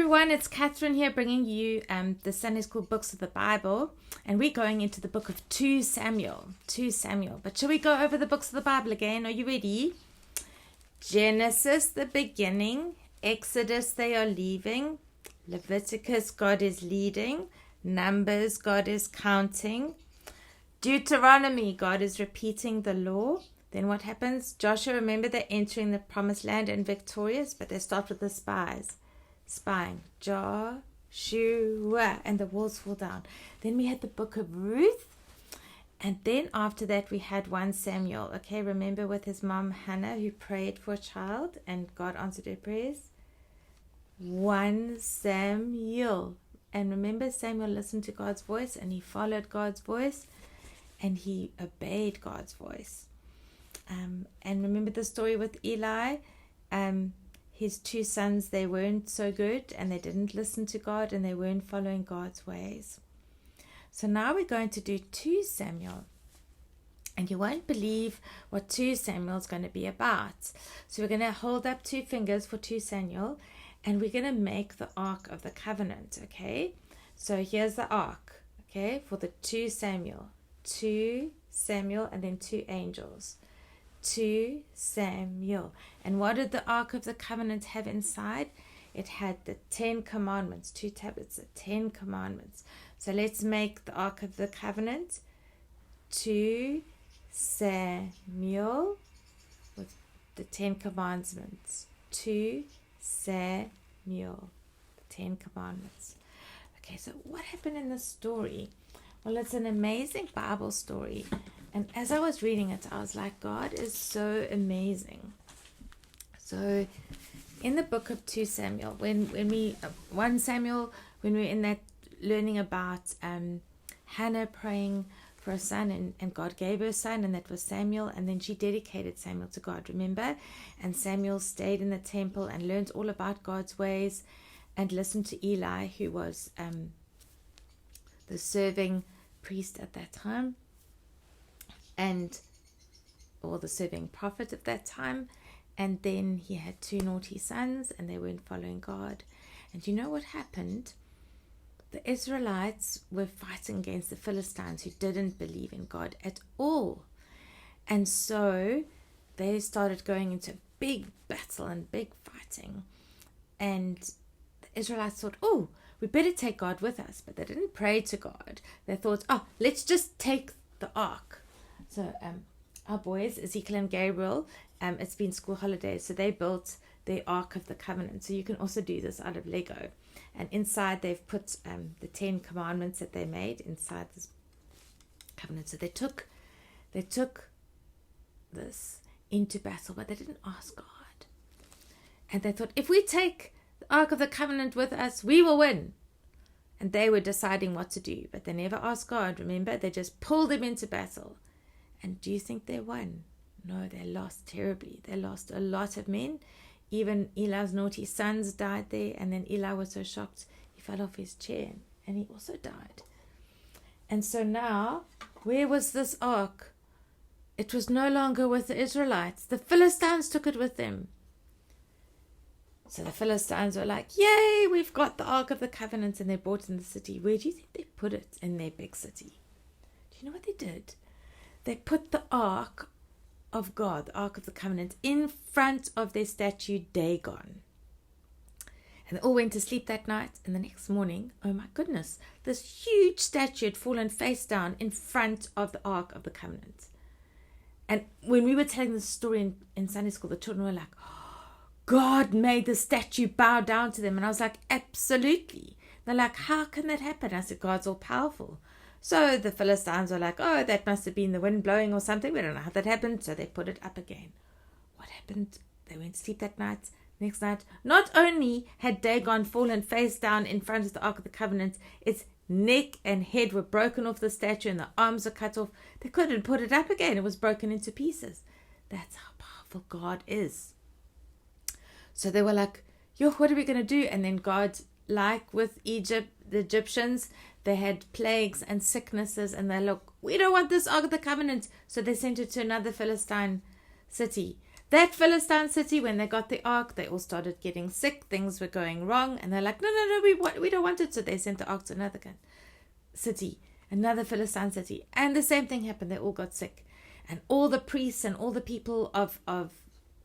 everyone, it's Catherine here bringing you the Sunday School Books of the Bible, and we're going into the book of 2 Samuel. But shall we go over the books of the Bible again? Are you ready? Genesis, the beginning. Exodus, they are leaving. Leviticus, God is leading. Numbers, God is counting. Deuteronomy, God is repeating the law. Then what happens? Joshua, remember, they're entering the promised land and victorious, but they start with the spies. Spying. Joshua, and the walls fall down. Then we had the book of Ruth, and then after that we had 1 Samuel. Okay, remember, with his mom Hannah, who prayed for a child and God answered her prayers. 1 Samuel. And remember, Samuel listened to God's voice and he followed God's voice and he obeyed God's voice. And remember the story with Eli. His 2 sons, they weren't so good and they didn't listen to God and they weren't following God's ways. So now we're going to do 2 Samuel. And you won't believe what 2 Samuel is going to be about. So we're going to hold up 2 fingers for 2 Samuel and we're going to make the Ark of the Covenant, okay? So here's the Ark, okay, for the 2 Samuel. 2 Samuel and then 2 angels. 2 Samuel. And what did the Ark of the Covenant have inside? It had the 10 commandments, 2 tablets, the 10 commandments. So let's make the Ark of the Covenant. 2 Samuel with the 10 commandments. 2 Samuel, the 10 commandments. Okay, so what happened in this story? Well, it's an amazing Bible story. And as I was reading it, I was like, God is so amazing. So in the book of 2 Samuel, when we 1 Samuel, when we're in that learning about Hannah praying for a son, and God gave her a son, and that was Samuel, and then she dedicated Samuel to God, remember? And Samuel stayed in the temple and learned all about God's ways and listened to Eli, who was the serving priest at that time, or the serving prophet at that time. And then he had 2 naughty sons and they weren't following God. And you know what happened? The Israelites were fighting against the Philistines, who didn't believe in God at all. And so they started going into big battle and big fighting. And the Israelites thought, oh, we better take God with us. But they didn't pray to God. They thought, oh, let's just take the ark. So our boys, Ezekiel and Gabriel, it's been school holidays, so they built the Ark of the Covenant. So you can also do this out of Lego. And inside they've put the 10 commandments that they made inside this covenant. So they took this into battle, but they didn't ask God. And they thought, if we take the Ark of the Covenant with us, we will win. And they were deciding what to do, but they never asked God, remember? They just pulled him into battle. And do you think they won? No, they lost terribly. They lost a lot of men. Even Eli's naughty sons died there. And then Eli was so shocked, he fell off his chair and he also died. And so now, where was this ark? It was no longer with the Israelites. The Philistines took it with them. So the Philistines were like, yay, we've got the Ark of the Covenant, and they brought it in the city. Where do you think they put it in their big city? Do you know what they did? They put the Ark of God, the Ark of the Covenant, in front of their statue Dagon. And they all went to sleep that night, and the next morning, oh my goodness, this huge statue had fallen face down in front of the Ark of the Covenant. And when we were telling this story in Sunday school, the children were like, God made the statue bow down to them. And I was like, absolutely. They're like, how can that happen? I said, God's all powerful. So the Philistines were like, oh, that must have been the wind blowing or something. We don't know how that happened. So they put it up again. What happened? They went to sleep that night. Next night, not only had Dagon fallen face down in front of the Ark of the Covenant, its neck and head were broken off the statue and the arms were cut off. They couldn't put it up again. It was broken into pieces. That's how powerful God is. So they were like, yo, what are we going to do? And then God, like with Egypt, the Egyptians, they had plagues and sicknesses, and they look, we don't want this Ark of the Covenant. So they sent it to another Philistine city. That Philistine city, when they got the ark, they all started getting sick. Things were going wrong. And they're like, no, we don't want it. So they sent the ark to another city, another Philistine city. And the same thing happened. They all got sick. And all the priests and all the people of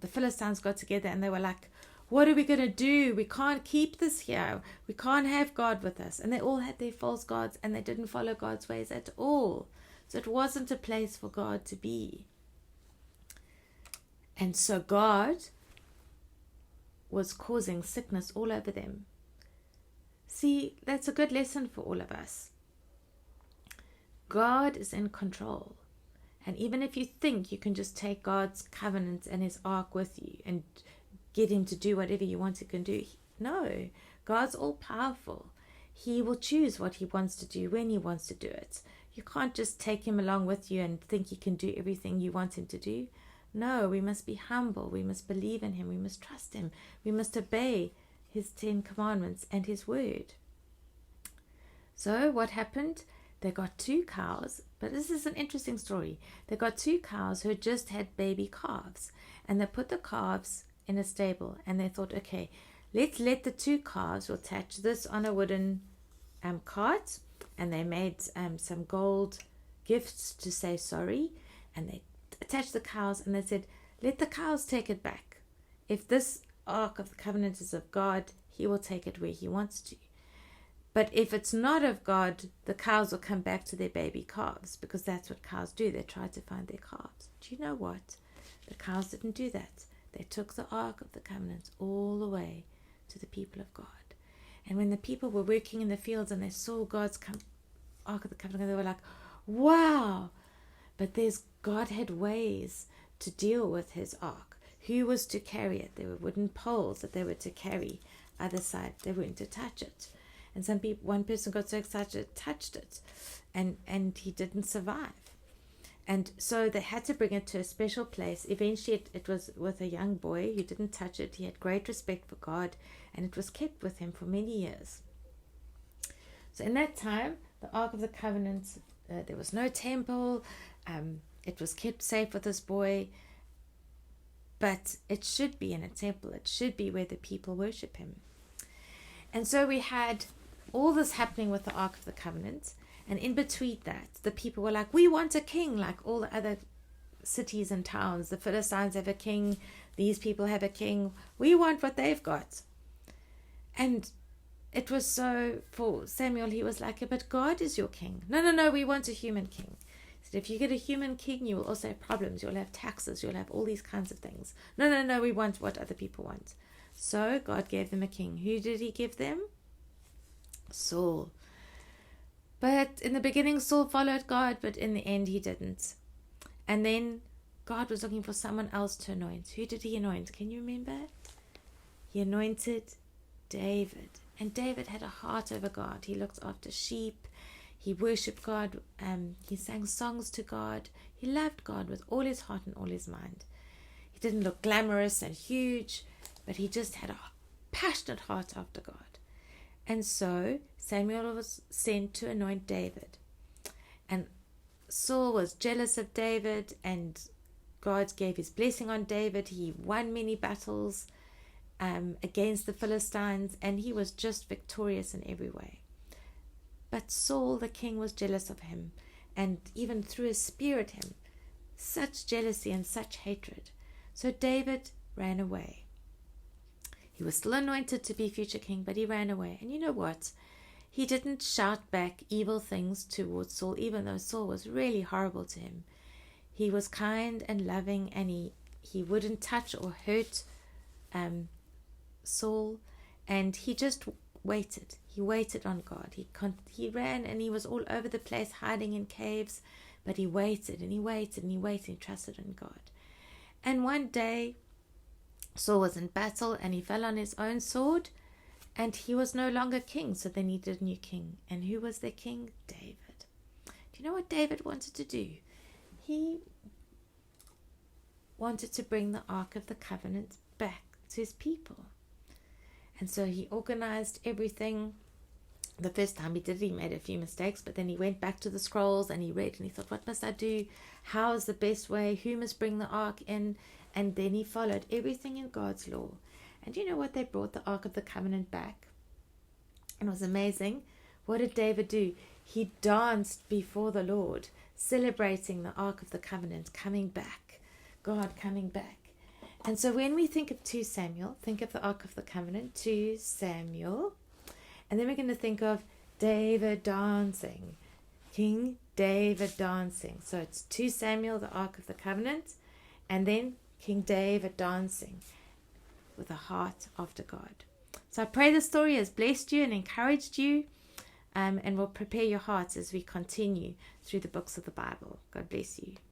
the Philistines got together, and they were like, what are we going to do? We can't keep this here. We can't have God with us. And they all had their false gods, and they didn't follow God's ways at all. So it wasn't a place for God to be. And so God was causing sickness all over them. See, that's a good lesson for all of us. God is in control. And even if you think you can just take God's covenant and his ark with you and get him to do whatever you want he can do, no, God's all powerful. He will choose what he wants to do when he wants to do it. You can't just take him along with you and think he can do everything you want him to do. No, we must be humble. We must believe in him. We must trust him. We must obey his 10 commandments and his word. So what happened? They got 2 cows, but this is an interesting story. They got 2 cows who had just had baby calves, and they put the calves in a stable, and they thought, okay, let's let the 2 calves, we'll attach this on a wooden cart, and they made some gold gifts to say sorry, and they attached the cows, and they said, let the cows take it back. If this ark of the covenant is of God, he will take it where he wants to. But if it's not of God, the cows will come back to their baby calves, because that's what cows do. They try to find their calves. Do you know what? The cows didn't do that. They took the ark of the covenant all the way to the people of God. And when the people were working in the fields and they saw God's ark of the covenant, they were like, wow. But God had ways to deal with his ark. Who was to carry it? There were wooden poles that they were to carry. Other side, they weren't to touch it. And one person got so excited, touched it, and he didn't survive. And so they had to bring it to a special place. Eventually it was with a young boy who didn't touch it. He had great respect for God, and it was kept with him for many years. So in that time, the Ark of the Covenant, there was no temple. It was kept safe with this boy. But it should be in a temple. It should be where the people worship him. And so we had all this happening with the Ark of the Covenant. And in between that, the people were like, we want a king like all the other cities and towns. The Philistines have a king. These people have a king. We want what they've got. And it was so, for Samuel, he was like, but God is your king. No, we want a human king. He said, if you get a human king, you will also have problems. You'll have taxes. You'll have all these kinds of things. No, we want what other people want. So God gave them a king. Who did he give them? Saul. But in the beginning, Saul followed God, but in the end, he didn't. And then God was looking for someone else to anoint. Who did he anoint? Can you remember? He anointed David. And David had a heart over God. He looked after sheep. He worshipped God. He sang songs to God. He loved God with all his heart and all his mind. He didn't look glamorous and huge, but he just had a passionate heart after God. And so Samuel was sent to anoint David. And Saul was jealous of David, and God gave his blessing on David. He won many battles against the Philistines, and he was just victorious in every way. But Saul, the king, was jealous of him, and even threw a spear at him. Such jealousy and such hatred. So David ran away. He was still anointed to be future king, but he ran away. And you know what? He didn't shout back evil things towards Saul, even though Saul was really horrible to him. He was kind and loving, and he wouldn't touch or hurt Saul. And he just waited. He waited on God. He ran, and he was all over the place, hiding in caves. But he waited, and he waited, and he waited, and trusted in God. And one day, Saul was in battle, and he fell on his own sword, and he was no longer king, so they needed a new king. And who was their king? David. Do you know what David wanted to do? He wanted to bring the Ark of the Covenant back to his people. And so he organized everything. The first time he did it, he made a few mistakes, but then he went back to the scrolls and he read, and he thought, what must I do? How is the best way? Who must bring the ark in? And then he followed everything in God's law. And you know what? They brought the Ark of the Covenant back. It was amazing. What did David do? He danced before the Lord, celebrating the Ark of the Covenant coming back, God coming back. And so when we think of 2 Samuel, think of the Ark of the Covenant, 2 Samuel, and then we're going to think of David dancing, King David dancing. So it's 2 Samuel, the Ark of the Covenant, and then King David dancing with a heart after God. So I pray the story has blessed you and encouraged you, and will prepare your hearts as we continue through the books of the Bible. God bless you.